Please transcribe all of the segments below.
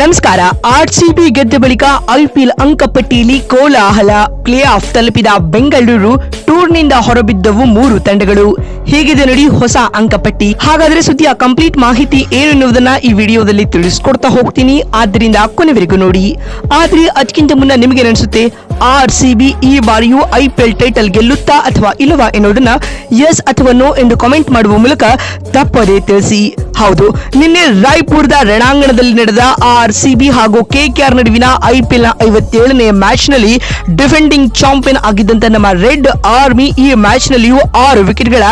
ನಮಸ್ಕಾರ. ಆರ್ಸಿಬಿ ಗೆದ್ದ ಬಳಿಕ ಐಪಿಎಲ್ ಅಂಕಪಟ್ಟಿಯಲ್ಲಿ ಕೋಲಾಹಲ. ಪ್ಲೇ ಆಫ್ ತಲುಪಿದ ಬೆಂಗಳೂರು, ಟೂರ್ನಿಂದ ಹೊರಬಿದ್ದವು 3 ತಂಡಗಳು. ಹೇಗಿದೆ ನೋಡಿ ಹೊಸ ಅಂಕಪಟ್ಟಿ. ಹಾಗಾದ್ರೆ ಸುದ್ದಿಯ ಕಂಪ್ಲೀಟ್ ಮಾಹಿತಿ ಏನು ಎನ್ನುವುದನ್ನ ಈ ವಿಡಿಯೋದಲ್ಲಿ ತಿಳಿಸ್ಕೊಡ್ತಾ ಹೋಗ್ತೀನಿ, ಆದ್ದರಿಂದ ಕೊನೆವರೆಗೂ ನೋಡಿ. ಆದ್ರೆ ಅದಕ್ಕಿಂತ ಮುನ್ನ ನಿಮಗೆ ಅನಿಸುತ್ತೆ ಆರ್ಸಿಬಿ ಈ ಬಾರಿಯೂ ಐಪಿಎಲ್ ಟೈಟಲ್ ಗೆಲ್ಲುತ್ತಾ ಅಥವಾ ಇಲ್ಲವಾ ಎನ್ನುವುದನ್ನ ಎಸ್ ಅಥವಾ ನೋ ಎಂದು ಕಾಮೆಂಟ್ ಮಾಡುವ ಮೂಲಕ ತಪ್ಪದೇ ತಿಳಿಸಿ. ಹೌದು, ನಿನ್ನೆ ರಾಯ್ಪುರದ ರಣಾಂಗಣದಲ್ಲಿ ನಡೆದ ಆರ್ಸಿಬಿ ಹಾಗೂ ಕೆಕೆಆರ್ ನಡುವಿನ ಐಪಿಎಲ್ ನ 57ನೇ ಮ್ಯಾಚ್ ನಲ್ಲಿ ಡಿಫೆಂಡಿಂಗ್ ಚಾಂಪಿಯನ್ ಆಗಿದ್ದಂತ ನಮ್ಮ ರೆಡ್ ಆರ್ಮಿ ಈ ಮ್ಯಾಚ್ ನಲ್ಲಿಯೂ 6 ವಿಕೆಟ್ಗಳ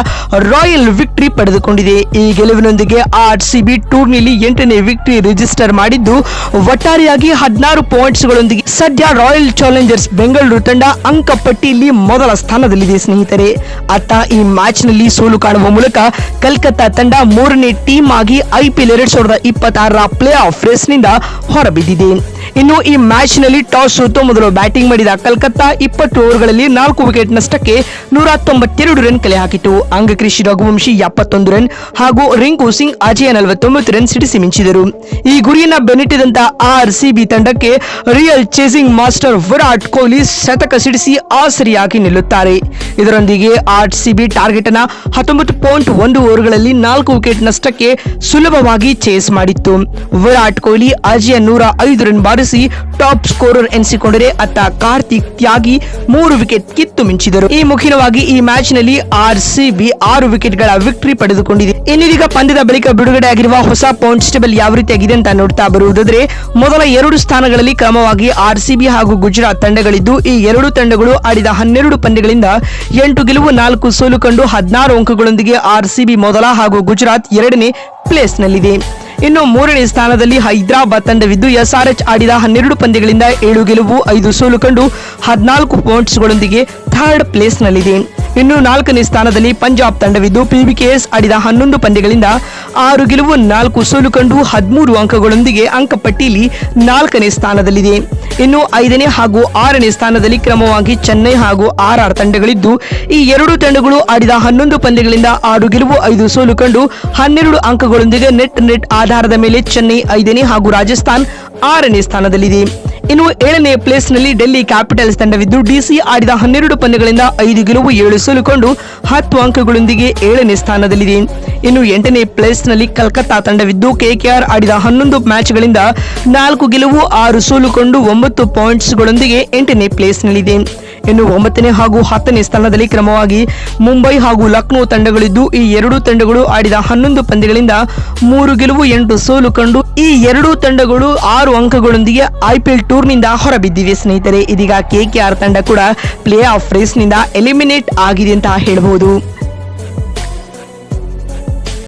ರಾಯಲ್ ವಿಕ್ಟರಿ ಪಡೆದುಕೊಂಡಿದೆ. ಈ ಗೆಲುವಿನೊಂದಿಗೆ ಆರ್ಸಿಬಿ ಟೂರ್ನಿಯಲ್ಲಿ 8ನೇ ವಿಕ್ಟರಿ ರಿಜಿಸ್ಟರ್ ಮಾಡಿದ್ದು ಒಟ್ಟಾರೆಯಾಗಿ 16 ಪಾಯಿಂಟ್ಸ್ಗಳೊಂದಿಗೆ ಸದ್ಯ ರಾಯಲ್ ಚಾಲೆಂಜರ್ಸ್ ಬೆಂಗಳೂರು ತಂಡ ಅಂಕಪಟ್ಟಿಯಲ್ಲಿ ಮೊದಲ ಸ್ಥಾನದಲ್ಲಿದೆ ಸ್ನೇಹಿತರೆ. ಅತ್ತ ಈ ಮ್ಯಾಚ್ ನಲ್ಲಿ ಸೋಲು ಕಾಣುವ ಮೂಲಕ ಕಲ್ಕತ್ತಾ ತಂಡ 3ನೇ ಟೀಮ್ ಆಗಿ ಐಪಿಎಲ್ 2026ರ ಪ್ಲೇ ಆಫ್ ರೇಸ್ ನಿಂದ ಹೊರಬಿದ್ದಿದೆ. ಇನ್ನು ಈ ಮ್ಯಾಚ್ ನಲ್ಲಿ ಟಾಸ್ ಸೋತು ಮೊದಲು ಬ್ಯಾಟಿಂಗ್ ಮಾಡಿದ ಕಲ್ಕತ್ತಾ 20 ಓವರ್ಗಳಲ್ಲಿ 4 ವಿಕೆಟ್ ನಷ್ಟಕ್ಕೆ 192 ರನ್ ಕಲೆ ಹಾಕಿತು. ಅಂಗಕ್ರಿಶಿ ರಘುವಂಶಿ 71 ರನ್ ಹಾಗೂ ರಿಂಕು ಸಿಂಗ್ ಅಜಯ 49 ರನ್ ಸಿಡಿಸಿ ಮಿಂಚಿದರು. ಈ ಗುರಿಯನ್ನ ಬೆನ್ನಟ್ಟಿದಂತ ಆರ್ಸಿಬಿ ತಂಡಕ್ಕೆ real chasing master Virat Kohli ಶತಕ ಸಿಡಿಸಿ ಆಸರಿಯಾಗಿ ನಿಲ್ಲುತ್ತಾರೆ. ಇದರೊಂದಿಗೆ ಆರ್ಸಿಬಿ ಟಾರ್ಗೆಟ್ ಅನ್ನ 19.1 ಓವರ್ಗಳಲ್ಲಿ 4 ವಿಕೆಟ್ ನಷ್ಟಕ್ಕೆ ಸುಲಭವಾಗಿ ಚೇಸ್ ಮಾಡಿತ್ತು. ವಿರಾಟ್ ಕೊಹ್ಲಿ ಅಜಯ 105 ರನ್ ಬಾರಿಸಿ ಟಾಪ್ ಸ್ಕೋರರ್ ಎನಿಸಿಕೊಂಡರೆ ಅತ್ತ ಕಾರ್ತಿಕ್ ತ್ಯಾಗಿ 3 ವಿಕೆಟ್ ಕಿತ್ತು ಮಿಂಚಿದರು. ಈ ಮುಖ್ಯವಾಗಿ ಈ ಮ್ಯಾಚ್ ನಲ್ಲಿ ಆರ್ಸಿಬಿ 6 ವಿಕೆಟ್ ಗಳ ವಿಕ್ಟರಿ ಪಡೆದುಕೊಂಡಿದೆ. ಇನ್ನೀಗ ಪಂದ್ಯದ ಬಳಿಕ ಬಿಡುಗಡೆ ಆಗಿರುವ ಹೊಸ ಪಾಯಿಂಟ್ಸ್ ಟೇಬಲ್ ಯಾವ ರೀತಿಯಾಗಿದೆ ಅಂತ ನೋಡ್ತಾ ಬರುವುದಾದ್ರೆ, ಮೊದಲ 2 ಸ್ಥಾನಗಳಲ್ಲಿ ಕ್ರಮವಾಗಿ ಆರ್ಸಿಬಿ ಹಾಗೂ ಗುಜರಾತ್ ತಂಡಗಳಿದ್ದು, ಈ 2 ತಂಡಗಳು ಆಡಿದ 12 ಪಂದ್ಯಗಳಿಂದ 8 ಗೆಲುವು 4 ಸೋಲು ಕಂಡು 16 ಅಂಕಗಳೊಂದಿಗೆ ಆರ್ಸಿಬಿ ಮೊದಲ ಹಾಗೂ ಗುಜರಾತ್ 2ನೇ ಪ್ಲೇಸ್ ನಲ್ಲಿದೆ. ಇನ್ನು 3ನೇ ಸ್ಥಾನದಲ್ಲಿ ಹೈದರಾಬಾದ್ ತಂಡವಿದ್ದು, ಎಸ್ಆರ್ಎಚ್ ಆಡಿದ 12 ಪಂದ್ಯಗಳಿಂದ 7 ಗೆಲುವು 5 ಸೋಲು ಕಂಡು 14 ಪಾಯಿಂಟ್ಸ್ಗಳೊಂದಿಗೆ ಥರ್ಡ್ ಪ್ಲೇಸ್ ನಲ್ಲಿದೆ. ಇನ್ನು 4ನೇ ಸ್ಥಾನದಲ್ಲಿ ಪಂಜಾಬ್ ತಂಡವಿದ್ದು, ಪಿಬಿಕೆಎಸ್ ಆಡಿದ 11 ಪಂದ್ಯಗಳಿಂದ 6 ಗೆಲುವು 4 ಸೋಲು ಕಂಡು 13 ಅಂಕಗಳೊಂದಿಗೆ ಅಂಕಪಟ್ಟಿಯಲ್ಲಿ 4ನೇ ಸ್ಥಾನದಲ್ಲಿದೆ. ಇನ್ನು 5ನೇ ಹಾಗೂ 6ನೇ ಸ್ಥಾನದಲ್ಲಿ ಕ್ರಮವಾಗಿ ಚೆನ್ನೈ ಹಾಗೂ ಆರ್ಆರ್ ತಂಡಗಳಿದ್ದು, ಈ 2 ತಂಡಗಳು ಆಡಿದ 11 ಪಂದ್ಯಗಳಿಂದ 6 ಗೆಲುವು 5 ಸೋಲು ಕಂಡು 12 ಅಂಕಗಳೊಂದಿಗೆ ನೆಟ್ ಆಧಾರದ ಮೇಲೆ ಚೆನ್ನೈ 5ನೇ ಹಾಗೂ ರಾಜಸ್ಥಾನ್ 6ನೇ ಸ್ಥಾನದಲ್ಲಿದೆ. ಇನ್ನು 7ನೇ ಪ್ಲೇಸ್ ನಲ್ಲಿ ಡೆಲ್ಲಿ ಕ್ಯಾಪಿಟಲ್ಸ್ ತಂಡವಿದ್ದು, ಡಿಸಿ ಆಡಿದ 12 ಪಂದ್ಯಗಳಿಂದ 5 ಗೆಲುವು 7 ಸೋಲುಕೊಂಡು 10 ಅಂಕಗಳೊಂದಿಗೆ 7ನೇ ಸ್ಥಾನದಲ್ಲಿದೆ. ಇನ್ನು 8ನೇ ಪ್ಲೇಸ್ ನಲ್ಲಿ ಕಲ್ಕತ್ತಾ ತಂಡವಿದ್ದು, ಕೆಕೆಆರ್ ಆಡಿದ 11 ಮ್ಯಾಚ್ಗಳಿಂದ 4 ಗೆಲುವು 6 ಸೋಲುಕೊಂಡು 9 ಪಾಯಿಂಟ್ಸ್ಗಳೊಂದಿಗೆ 8ನೇ ಪ್ಲೇಸ್ ನಲ್ಲಿದೆ. ಇನ್ನು 9ನೇ ಹಾಗೂ 10ನೇ ಸ್ಥಾನದಲ್ಲಿ ಕ್ರಮವಾಗಿ ಮುಂಬೈ ಹಾಗೂ ಲಕ್ನೋ ತಂಡಗಳಿದ್ದು, ಈ 2 ತಂಡಗಳು ಆಡಿದ 11 ಪಂದ್ಯಗಳಿಂದ 3 ಗೆಲುವು 8 ಸೋಲು ಕಂಡು ಈ 2 ತಂಡಗಳು 6 ಅಂಕಗಳೊಂದಿಗೆ ಐಪಿಎಲ್ ಟೂರ್ನಿಂದ ಹೊರಬಿದ್ದಿವೆ ಸ್ನೇಹಿತರೆ. ಇದೀಗ ಕೆಕೆಆರ್ ತಂಡ ಕೂಡ ಪ್ಲೇ ಆಫ್ ರೇಸ್ ನಿಂದ ಎಲಿಮಿನೇಟ್ ಆಗಿದೆ ಅಂತ ಹೇಳಬಹುದು.